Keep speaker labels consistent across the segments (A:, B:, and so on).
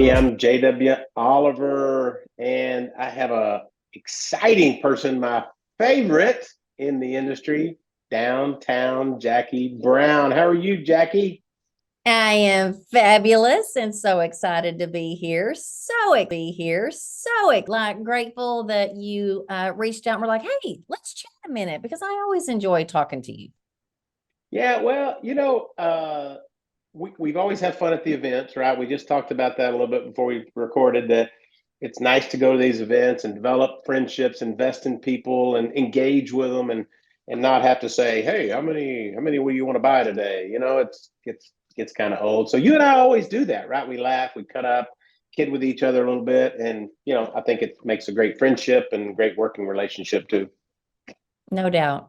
A: Hey, I'm JW Oliver, and I have a exciting person, my favorite in the industry, downtown Jackie Brown. How are you, Jackie?
B: I am fabulous and so excited to be here. Grateful that you reached out and were like, hey, let's chat a minute because I always enjoy talking to you.
A: Yeah, well, we've always had fun at the events, right? We just talked about that a little bit before we recorded that it's nice to go to these events and develop friendships, invest in people, and engage with them, and not have to say, "Hey, how many will you want to buy today?" Gets kind of old. So you and I always do that, right? We laugh, we cut up, kid with each other a little bit, and I think it makes a great friendship and great working relationship too.
B: No doubt.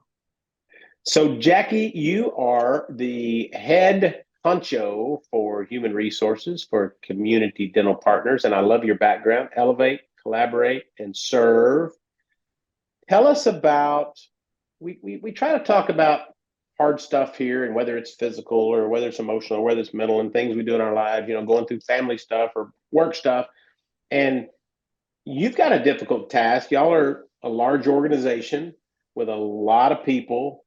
A: So, Jackie, you are the head honcho for human resources for Community Dental Partners, and I love your background. Elevate, collaborate, and serve. Tell us about. We try to talk about hard stuff here, and whether it's physical or whether it's emotional or whether it's mental, and things we do in our lives. Going through family stuff or work stuff, and you've got a difficult task. Y'all are a large organization with a lot of people.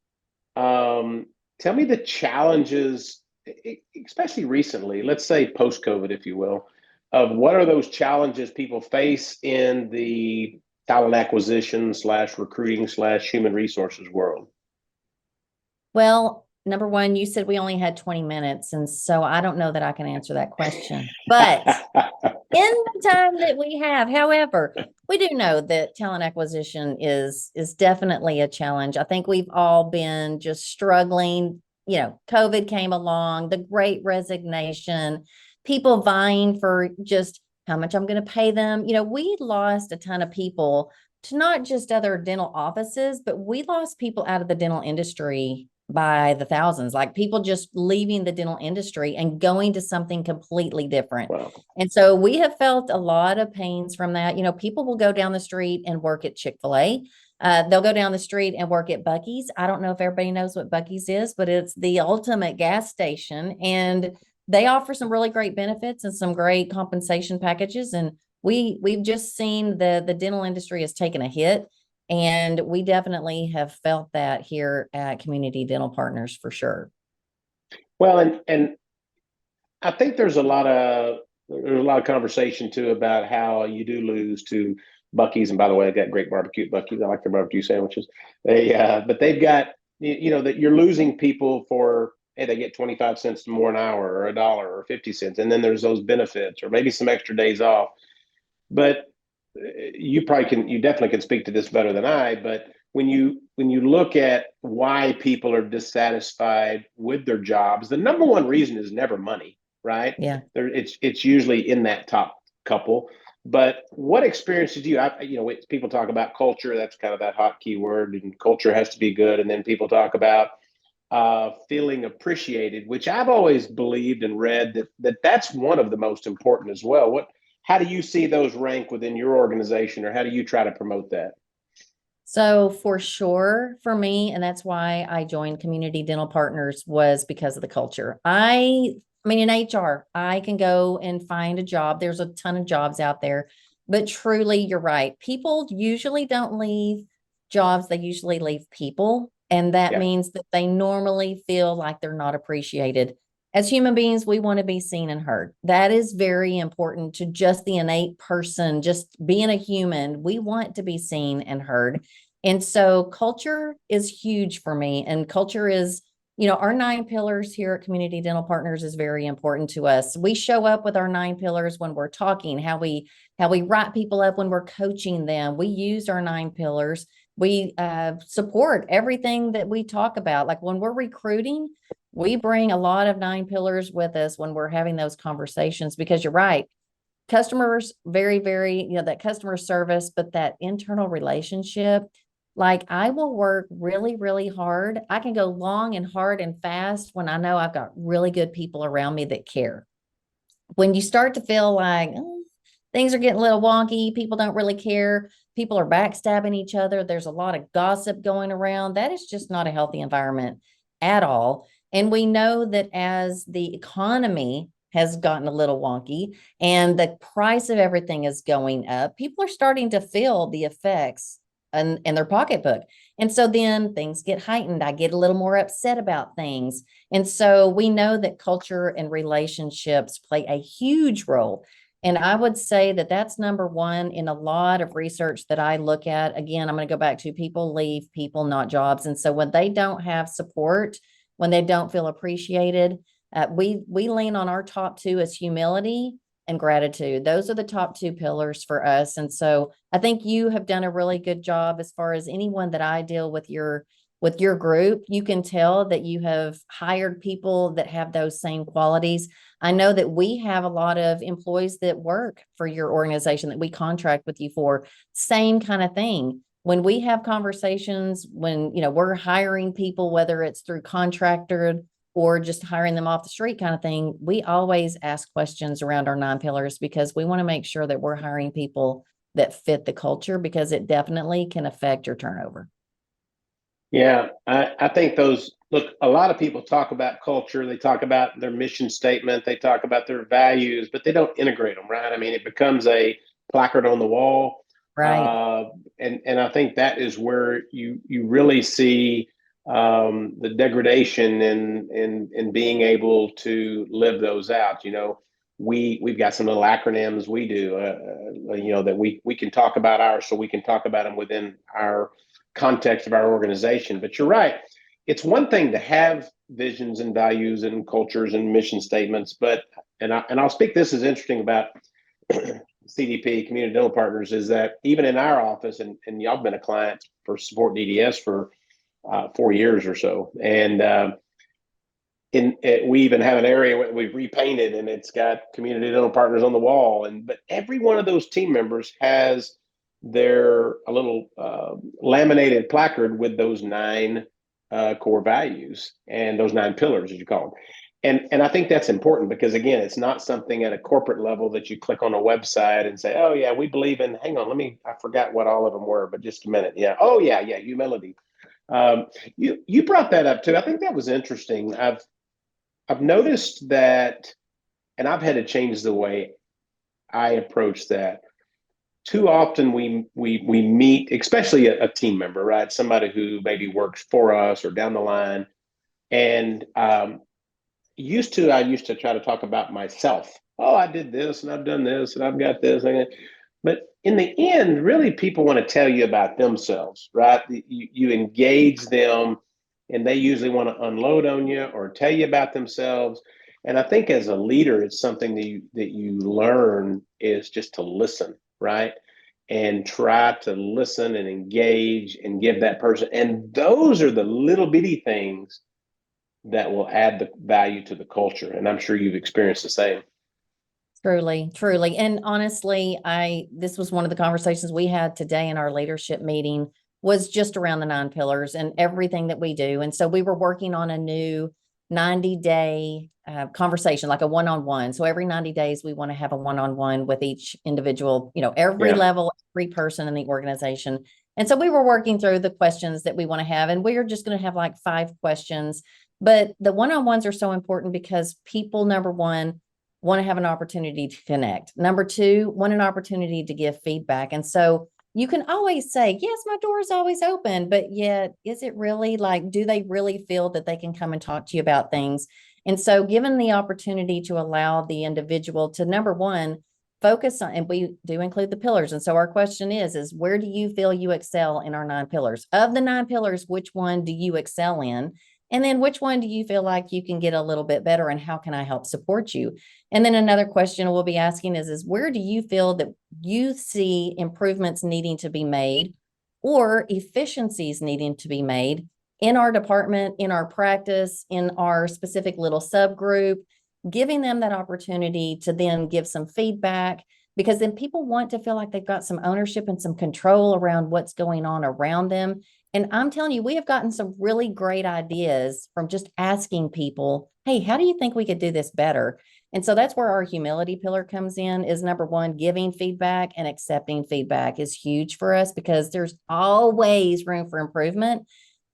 A: Tell me the challenges, especially recently, let's say post COVID, if you will, of what are those challenges people face in the talent acquisition slash recruiting slash human resources world?
B: Well, number one, you said we only had 20 minutes. And so I don't know that I can answer that question. But in the time that we have, however, we do know that talent acquisition is definitely a challenge. I think we've all been just struggling. COVID came along, the great resignation, people vying for just how much I'm going to pay them. We lost a ton of people to not just other dental offices, but we lost people out of the dental industry by the thousands, like people just leaving the dental industry and going to something completely different.
A: Well,
B: And so we have felt a lot of pains from that. People will go down the street and work at Chick-fil-A. They'll go down the street and work at Buc-ee's. I don't know if everybody knows what Buc-ee's is, but it's the ultimate gas station. And they offer some really great benefits and some great compensation packages. And we've just seen the dental industry has taken a hit. And we definitely have felt that here at Community Dental Partners for sure.
A: well, and I think there's a lot of conversation too about how you do lose to Bucky's. And by the way, I got great barbecue at Bucky's. I like their barbecue sandwiches. But they've got that you're losing people for, hey, they get 25 cents more an hour or a dollar or 50 cents, and then there's those benefits or maybe some extra days off. But you definitely can speak to this better than I. But when you look at why people are dissatisfied with their jobs, the number one reason is never money, right?
B: Yeah.
A: It's usually in that top couple. But what experience did people talk about culture, that's kind of that hot keyword, and culture has to be good. And then people talk about feeling appreciated, which I've always believed and read that's one of the most important as well. How do you see those rank within your organization, or how do you try to promote that?
B: So for sure for me, and that's why I joined Community Dental Partners was because of the culture. I mean, in HR, I can go and find a job. There's a ton of jobs out there, but truly you're right. People usually don't leave jobs. They usually leave people. And that
A: Yeah.
B: means that they normally feel like they're not appreciated. As human beings, we want to be seen and heard. That is very important to just the innate person, just being a human. We want to be seen and heard. And so culture is huge for me. And culture is, our 9 pillars here at Community Dental Partners is very important to us. We show up with our 9 pillars when we're talking, how we write people up when we're coaching them. We use our 9 pillars. We support everything that we talk about. Like when we're recruiting, we bring a lot of 9 pillars with us when we're having those conversations because you're right. Customers, very, very, that customer service, but that internal relationship, like I will work really, really hard. I can go long and hard and fast when I know I've got really good people around me that care. When you start to feel like things are getting a little wonky, people don't really care, people are backstabbing each other, there's a lot of gossip going around, that is just not a healthy environment at all. And we know that as the economy has gotten a little wonky and the price of everything is going up, people are starting to feel the effects in their pocketbook. And so then things get heightened. I get a little more upset about things. And so we know that culture and relationships play a huge role. And I would say that that's number one in a lot of research that I look at. Again, I'm going to go back to people leave, people, not jobs. And so when they don't have support, when they don't feel appreciated, we lean on our top two as humility and gratitude. Those are the top two pillars for us. And so I think you have done a really good job as far as anyone that I deal with your group. You can tell that you have hired people that have those same qualities. I know that we have a lot of employees that work for your organization that we contract with you for. Same kind of thing. When we have conversations, when we're hiring people, whether it's through contractor or just hiring them off the street kind of thing, we always ask questions around our 9 pillars because we want to make sure that we're hiring people that fit the culture because it definitely can affect your turnover.
A: Yeah, I think look, a lot of people talk about culture, they talk about their mission statement, they talk about their values, but they don't integrate them, right? I mean, it becomes a placard on the wall.
B: Right.
A: And I think that is where you really see the degradation in being able to live those out. We've got some little acronyms we do, that we can talk about ours, so we can talk about them within our context of our organization. But you're right. It's one thing to have visions and values and cultures and mission statements, but I'll speak this is interesting about CDP, Community Dental Partners, is that even in our office, and y'all have been a client for Support DDS for 4 years or so, and we even have an area we've repainted, and it's got Community Dental Partners on the wall, but every one of those team members has a little laminated placard with those 9 core values and those 9 pillars, as you call them. And I think that's important because, again, it's not something at a corporate level that you click on a website and say, oh, yeah, we believe in, hang on, I forgot what all of them were, but just a minute. Yeah. Oh, yeah, humility. You brought that up too. I think that was interesting. I've noticed that, and I've had to change the way I approach that. Too often we meet, especially a team member, right? Somebody who maybe works for us or down the line. And I used to try to talk about myself. Oh, I did this and I've done this and I've got this. But in the end, really people want to tell you about themselves, right? You engage them and they usually want to unload on you or tell you about themselves. And I think as a leader, it's something that you learn is just to listen, right? And try to listen and engage and give that person. And those are the little bitty things that will add the value to the culture. And I'm sure you've experienced the same.
B: Truly, truly. And honestly, this was one of the conversations we had today in our leadership meeting was just around the 9 pillars and everything that we do. And so we were working on a new 90-day conversation, like a one-on-one. So every 90 days, we want to have a one-on-one with each individual, every level, every person in the organization. And so we were working through the questions that we want to have, and we're just going to have like 5 questions. But the one-on-ones are so important because people, number one, want to have an opportunity to connect. Number 2, want an opportunity to give feedback. And so you can always say, yes, my door is always open, but yet is it really do they really feel that they can come and talk to you about things? And so given the opportunity to allow the individual to, number one, focus on, and we do include the pillars. And so our question is where do you feel you excel in our 9 pillars? Of the 9 pillars, which one do you excel in? And then which one do you feel like you can get a little bit better and how can I help support you? And then another question we'll be asking is where do you feel that you see improvements needing to be made or efficiencies needing to be made in our department, in our practice, in our specific little subgroup, giving them that opportunity to then give some feedback, because then people want to feel like they've got some ownership and some control around what's going on around them. And I'm telling you, we have gotten some really great ideas from just asking people, hey, how do you think we could do this better? And so that's where our humility pillar comes in, is number one, giving feedback and accepting feedback is huge for us because there's always room for improvement,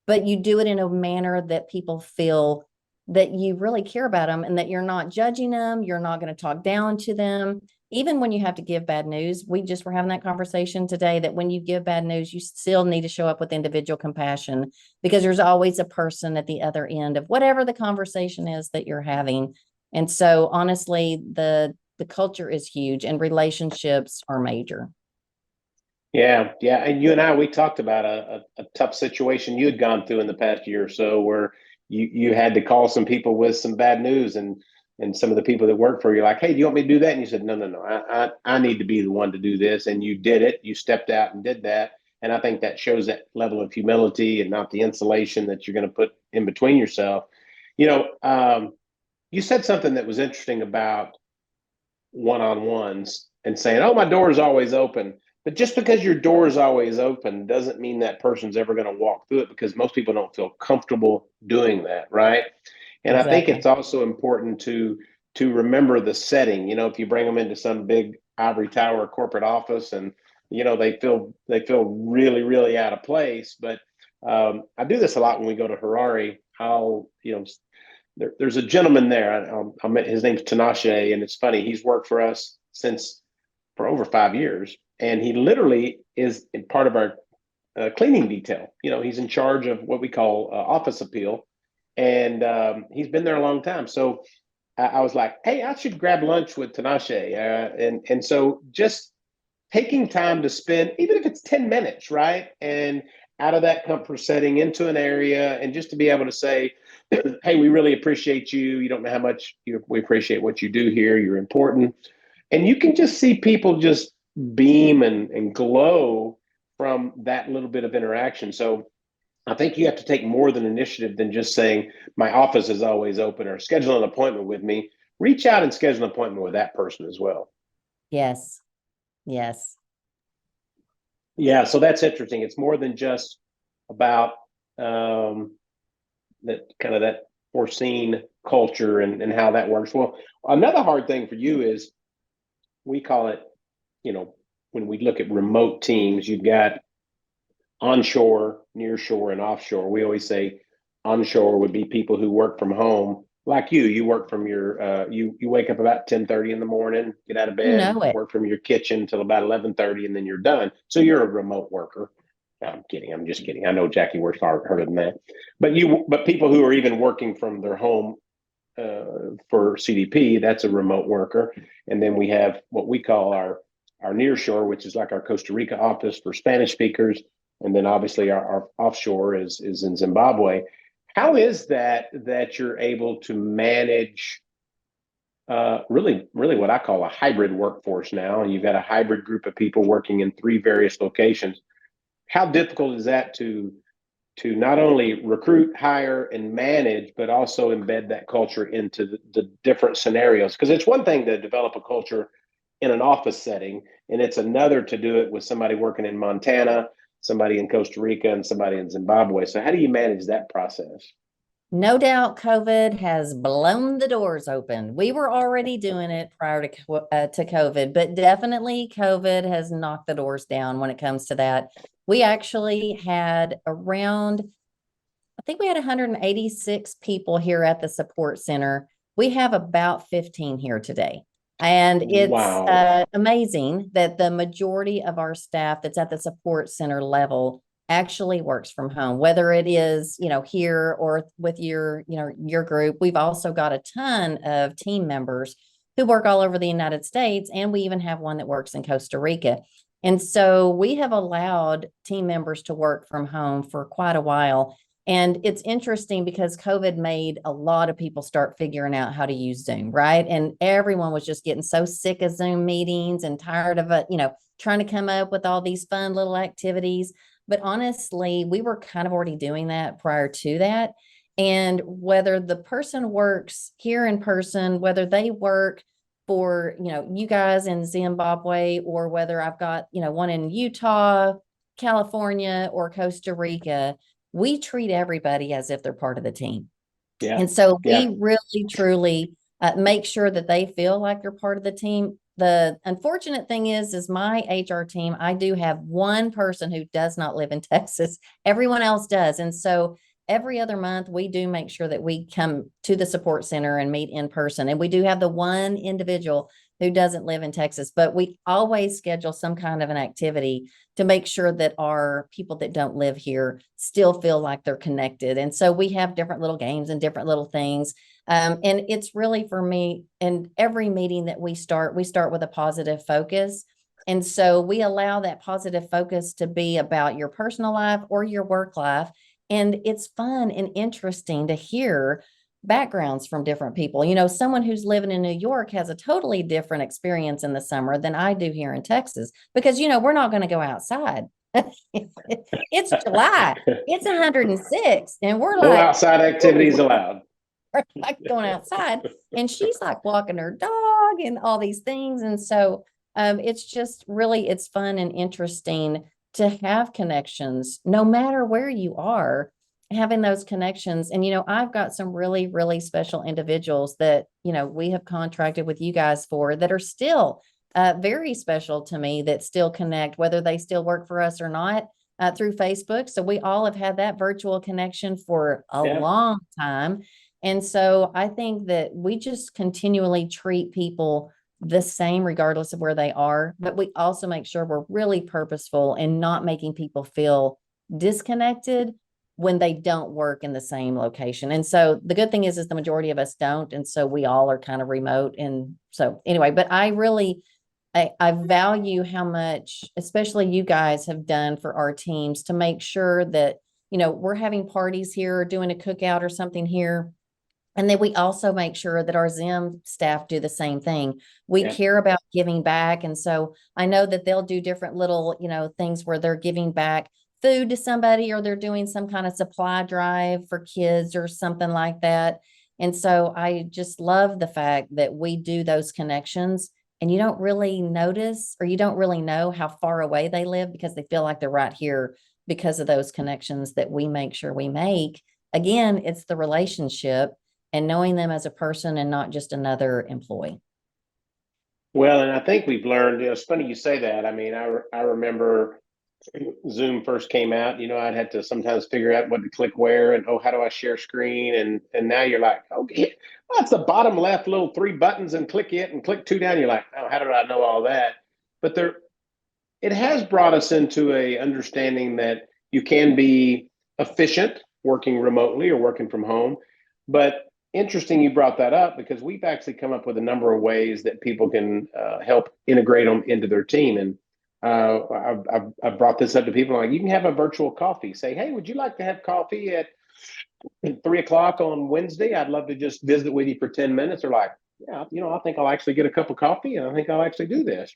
B: but you do it in a manner that people feel that you really care about them and that you're not judging them. You're not going to talk down to them. Even when you have to give bad news, we just were having that conversation today that when you give bad news, you still need to show up with individual compassion, because there's always a person at the other end of whatever the conversation is that you're having. And so honestly, the culture is huge and relationships are major.
A: Yeah, yeah. And you and I, we talked about a tough situation you had gone through in the past year or so where you had to call some people with some bad news, and some of the people that work for you like, hey, do you want me to do that? And you said, no, no, no, I need to be the one to do this. And you did it. You stepped out and did that. And I think that shows that level of humility and not the insulation that you're going to put in between yourself. You know, you said something that was interesting about one-on-ones and saying, oh, my door is always open. But just because your door is always open doesn't mean that person's ever going to walk through it, because most people don't feel comfortable doing that, right? And I think
B: Exactly.
A: it's also important to remember the setting. If you bring them into some big ivory tower corporate office, and they feel really really out of place. But I do this a lot when we go to Harari. There's a gentleman there. His name's Tinashe, and it's funny. He's worked for us for over 5 years, and he literally is in part of our cleaning detail. He's in charge of what we call office appeal, and he's been there a long time. So I was like, hey, I should grab lunch with Tinashe, and so just taking time to spend, even if it's 10 minutes, right? And out of that comfort setting into an area, and just to be able to say, hey, we really appreciate you. You don't know how much we appreciate what you do here. You're important. And you can just see people just beam and glow from that little bit of interaction. So I think you have to take more than initiative than just saying, my office is always open, or schedule an appointment with me. Reach out and schedule an appointment with that person as well.
B: Yes. Yes.
A: Yeah, so that's interesting. It's more than just about that foreseen culture and how that works. Well, another hard thing for you is, we call it, when we look at remote teams, you've got onshore, nearshore, and offshore. We always say onshore would be people who work from home, like you. You work from your you wake up about 10:30 in the morning, get out of
B: You
A: bed,
B: know it.
A: work from your kitchen till about 11:30, and then you're done. So you're a remote worker. No, I'm kidding. I'm just kidding. I know Jackie works harder than that. But people who are even working from their home for CDP, that's a remote worker. And then we have what we call our near shore, which is like our Costa Rica office for Spanish speakers. And then obviously our offshore is in Zimbabwe. How is that you're able to manage really, really what I call a hybrid workforce now? And you've got a hybrid group of people working in three various locations. How difficult is that to not only recruit, hire, and manage, but also embed that culture into the different scenarios? Because it's one thing to develop a culture in an office setting, and it's another to do it with somebody working in Montana, somebody in Costa Rica, and somebody in Zimbabwe. So how do you manage that process?
B: No doubt COVID has blown the doors open. We were already doing it prior to COVID, but definitely COVID has knocked the doors down when it comes to that. We actually had around, I think we had 186 people here at the support center. We have about 15 here today. And it's
A: Wow.
B: amazing that the majority of our staff that's at the support center level actually works from home, whether it is, here or with your group. We've also got a ton of team members who work all over the United States, and we even have one that works in Costa Rica. And so we have allowed team members to work from home for quite a while. And it's interesting because COVID made a lot of people start figuring out how to use Zoom, right? And everyone was just getting so sick of Zoom meetings and tired of it, trying to come up with all these fun little activities. But honestly, we were kind of already doing that prior to that. And whether the person works here in person, whether they work for, you guys in Zimbabwe, or whether I've got, one in Utah, California, or Costa Rica, we treat everybody as if they're part of the team.
A: Yeah.
B: And so
A: Yeah.
B: we really, truly make sure that they feel like they're part of the team. The unfortunate thing is my HR team, I do have one person who does not live in Texas. Everyone else does. And so every other month, we do make sure that we come to the support center and meet in person. And we do have the one individual who doesn't live in Texas, but we always schedule some kind of an activity to make sure that our people that don't live here still feel like they're connected. And so we have different little games and different little things. And it's really for me, and every meeting that we start with a positive focus. And so we allow that positive focus to be about your personal life or your work life. And it's fun and interesting to hear backgrounds from different people. Someone who's living in New York has a totally different experience in the summer than I do here in Texas, because, we're not going to go outside. It's July, it's 106, and we're
A: No
B: like,
A: outside activities allowed.
B: we're like going outside, and she's like walking her dog and all these things. And so it's just really, it's fun and interesting to have connections, no matter where you are, having those connections. And, I've got some really, really special individuals that, we have contracted with you guys for, that are still very special to me, that still connect, whether they still work for us or not, through Facebook. So we all have had that virtual connection for a long time. And so I think that we just continually treat people the same, regardless of where they are, but we also make sure we're really purposeful and not making people feel disconnected when they don't work in the same location. And so the good thing is the majority of us don't. And so we all are kind of remote. And so anyway, but I value how much, especially you guys have done for our teams to make sure that, we're having parties here or doing a cookout or something here. And then we also make sure that our Zim staff do the same thing. We care about giving back. And so I know that they'll do different little, things where they're giving back food to somebody, or they're doing some kind of supply drive for kids or something like that. And so I just love the fact that we do those connections, and you don't really notice, or you don't really know how far away they live, because they feel like they're right here because of those connections that we make sure we make. Again, it's the relationship and knowing them as a person and not just another employee.
A: Well, and I think we've learned, it's funny you say that. I mean, I remember Zoom first came out, I'd have to sometimes figure out what to click where, and how do I share screen? And now you're like, okay, that's the bottom left little 3 buttons, and click it and click 2 down. You're like, oh, how did I know all that? But it has brought us into a understanding that you can be efficient working remotely or working from home. But interesting you brought that up, because we've actually come up with a number of ways that people can help integrate them into their team. And I've brought this up to people, like, you can have a virtual coffee. Say, hey, would you like to have coffee at 3:00 on Wednesday? I'd love to just visit with you for 10 minutes. Or like, yeah, I think I'll actually get a cup of coffee, and I think I'll actually do this.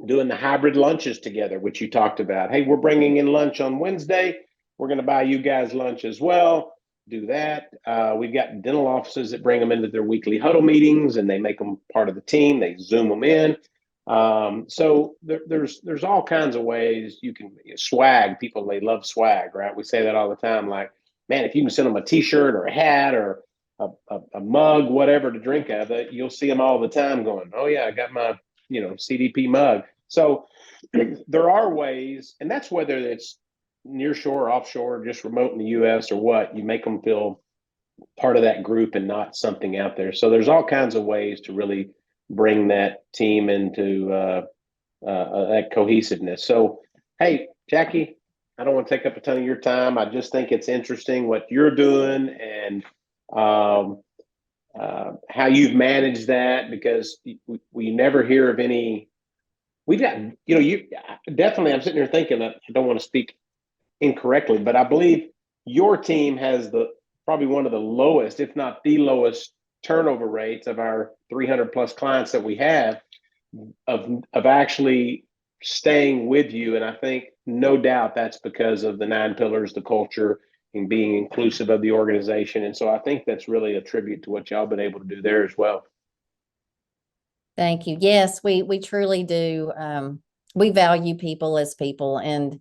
A: Doing the hybrid lunches together, which you talked about. Hey, we're bringing in lunch on Wednesday. We're going to buy you guys lunch as well. Do that. We've got dental offices that bring them into their weekly huddle meetings, and they make them part of the team. They Zoom them in. So there's all kinds of ways you can swag. People, they love swag, right? We say that all the time. Like, man, if you can send them a T-shirt or a hat or a mug, whatever to drink out of it, you'll see them all the time going, oh yeah, I got my CDP mug. So there are ways, and that's whether it's near shore, offshore, just remote in the U.S. or what, you make them feel part of that group and not something out there. So there's all kinds of ways to really bring that team into that cohesiveness. So, hey, Jackie, I don't want to take up a ton of your time. I just think it's interesting what you're doing, and how you've managed that, because we never hear of any. We've got, you definitely, I'm sitting here thinking that I don't want to speak incorrectly, but I believe your team has probably one of the lowest, if not the lowest, turnover rates of our 300 plus clients that we have, of actually staying with you. And I think no doubt that's because of the 9 pillars, the culture, and being inclusive of the organization. And so I think that's really a tribute to what y'all been able to do there as well.
B: Thank you. Yes, we truly do. We value people as people, and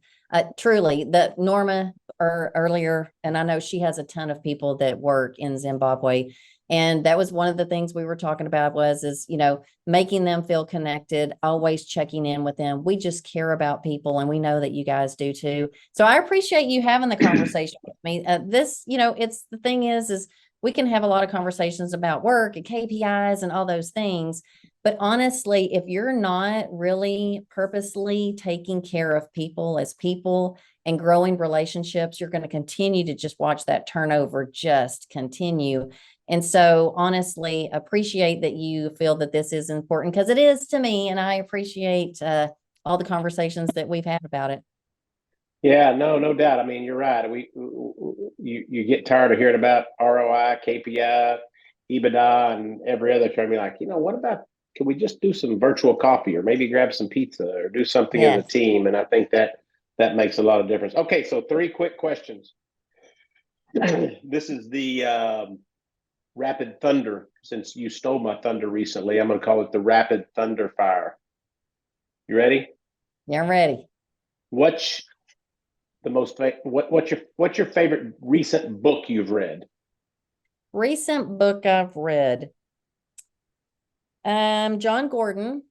B: truly, that Norma earlier, and I know she has a ton of people that work in Zimbabwe, and that was one of the things we were talking about is making them feel connected, always checking in with them. We just care about people, and we know that you guys do too. So I appreciate you having the conversation with me. This, it's the thing is we can have a lot of conversations about work and KPIs and all those things. But honestly, if you're not really purposely taking care of people as people and growing relationships, you're going to continue to just watch that turnover just continue. And so honestly, appreciate that you feel that this is important because it is to me. And I appreciate all the conversations that we've had about it.
A: Yeah, no doubt. I mean, you're right. You get tired of hearing about ROI, KPI, EBITDA, and every other term. You're like, what about, can we just do some virtual coffee or maybe grab some pizza or do something as a
B: Yes.
A: team? And I think that makes a lot of difference. Okay, so 3 quick questions. This is the rapid thunder. Since you stole my thunder recently, I'm going to call it the rapid thunder fire. You ready?
B: Yeah, I'm ready.
A: What's what's your favorite recent book you've read?
B: Recent book I've read. John Gordon,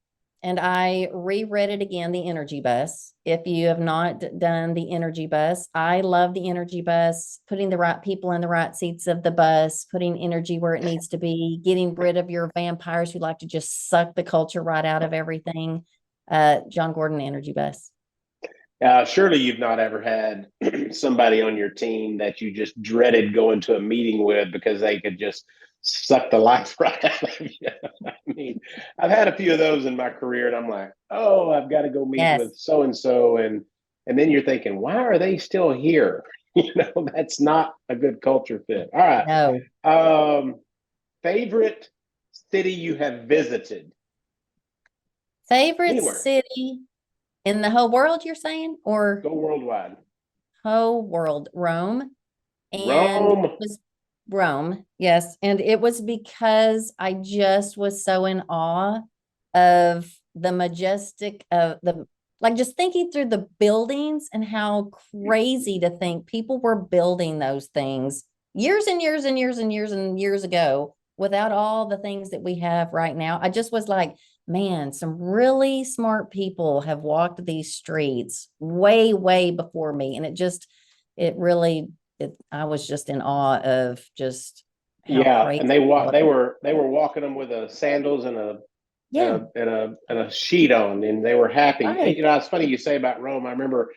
B: and I reread it again, The Energy Bus. If you have not done The Energy Bus, I love The Energy Bus, putting the right people in the right seats of the bus, putting energy where it needs to be, getting rid of your vampires who like to just suck the culture right out of everything. John Gordon, Energy Bus.
A: Surely you've not ever had somebody on your team that you just dreaded going to a meeting with because they could just suck the life right out of you. I mean, I've had a few of those in my career, and I'm like, oh, I've got to go meet
B: Yes.
A: with so and so, and then you're thinking, why are they still here? That's not a good culture fit. All right.
B: No.
A: Favorite city you have visited?
B: Favorite
A: Anywhere.
B: city in the whole world, you're saying? Or
A: Go worldwide.
B: whole world? Rome. And it
A: Rome.
B: was Rome, yes. And it was because I just was so in awe of the majestic of the, like, just thinking through the buildings and how crazy to think people were building those things years and years and years and years and years ago without all the things that we have right now. I just was like, man, some really smart people have walked these streets way, way before me. And it really, I was just in awe of just how
A: Yeah,
B: crazy
A: and they were walking them with a sandals and a
B: yeah,
A: and a sheet on, and they were happy.
B: right.
A: It's funny you say about Rome. I remember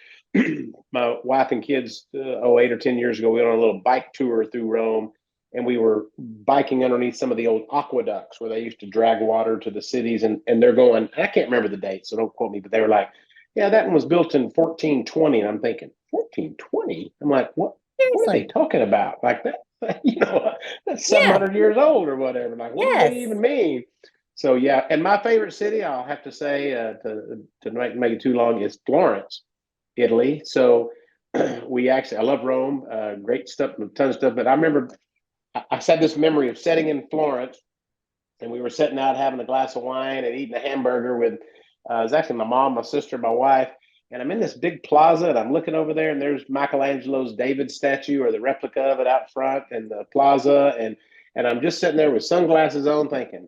A: my wife and kids, 8 or 10 years ago, we went on a little bike tour through Rome, and we were biking underneath some of the old aqueducts where they used to drag water to the cities, and they're going. I can't remember the date, so don't quote me, but they were like, "Yeah, that one was built in 1420," and I'm thinking 1420. I'm like, what are they
B: Seriously.
A: talking about? Like that, that's
B: Yeah.
A: 700 years old or whatever. Like, what do they
B: Yes.
A: even mean? So yeah, and my favorite city, I'll have to say, to make it too long, is Florence, Italy. So I love Rome, great stuff, a ton of stuff. But I remember I had this memory of sitting in Florence, and we were sitting out having a glass of wine and eating a hamburger with, it was actually my mom, my sister, my wife, and I'm in this big plaza, and I'm looking over there, and there's Michelangelo's David statue or the replica of it out front in the plaza, and I'm just sitting there with sunglasses on, thinking,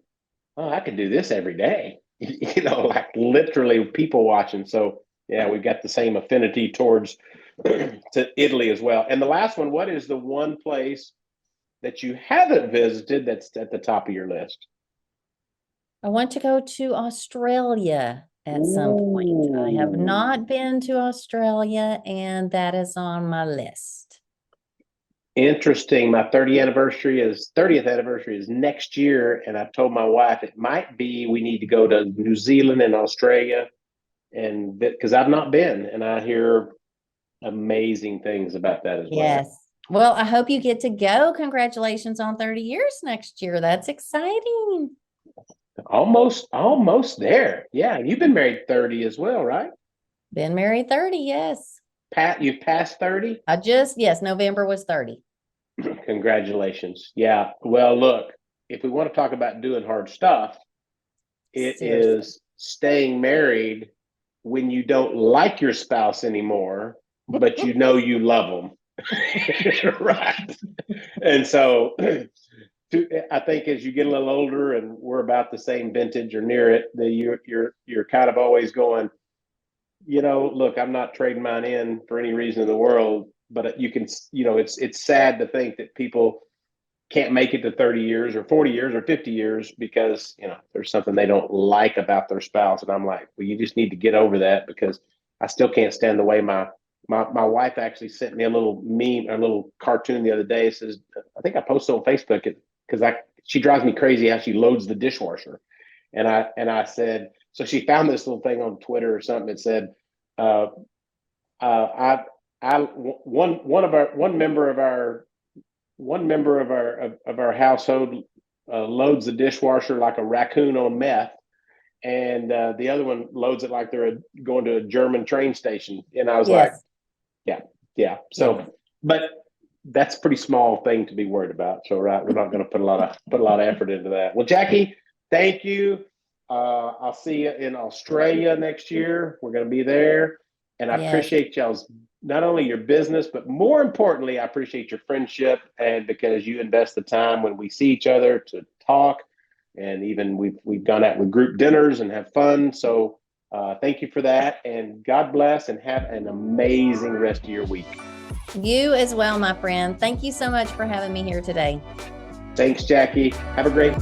A: oh, I could do this every day. Like literally people watching. So yeah, we've got the same affinity towards to Italy as well. And the last one, what is the one place that you haven't visited that's at the top of your list?
B: I want to go to Australia at some point. I have
A: Ooh,
B: not been to Australia, and that is on my list.
A: interesting. My 30th anniversary is next year, and I've told my wife it might be we need to go to New Zealand and Australia, and because I've not been, and I hear amazing things about that as well.
B: Yes. Well, I hope you get to go. Congratulations on 30 years next year. That's exciting.
A: Almost there. Yeah, you've been married 30 as well, right?
B: Been married 30, yes.
A: Pat, you've passed 30?
B: Yes, November was 30.
A: Congratulations. Yeah. Well, look, if we want to talk about doing hard stuff, it
B: Seriously.
A: is staying married when you don't like your spouse anymore, but you love them. Right. And so I think as you get a little older, and we're about the same vintage or near it, that you're kind of always going, look, I'm not trading mine in for any reason in the world. but you can, it's sad to think that people can't make it to 30 years or 40 years or 50 years because, there's something they don't like about their spouse. And I'm like, well, you just need to get over that, because I still can't stand the way my wife actually sent me a little meme, a little cartoon the other day. It says, I think I posted on Facebook because she drives me crazy how she loads the dishwasher. And I said, so she found this little thing on Twitter or something that said, one member of our household loads the dishwasher like a raccoon on meth, and the other one loads it like they're going to a German train station. And I was like,
B: Yes.
A: yeah. So, but that's a pretty small thing to be worried about. So, right, we're not going to put a lot of effort into that. Well, Jackie, thank you. I'll see you in Australia next year. We're going to be there, and I
B: Yes.
A: appreciate y'all's, not only your business, but more importantly, I appreciate your friendship, and because you invest the time when we see each other to talk, and even we've gone out with group dinners and have fun. So thank you for that, and God bless, and have an amazing rest of your week.
B: You as well, my friend. Thank you so much for having me here today.
A: Thanks, Jackie. Have a great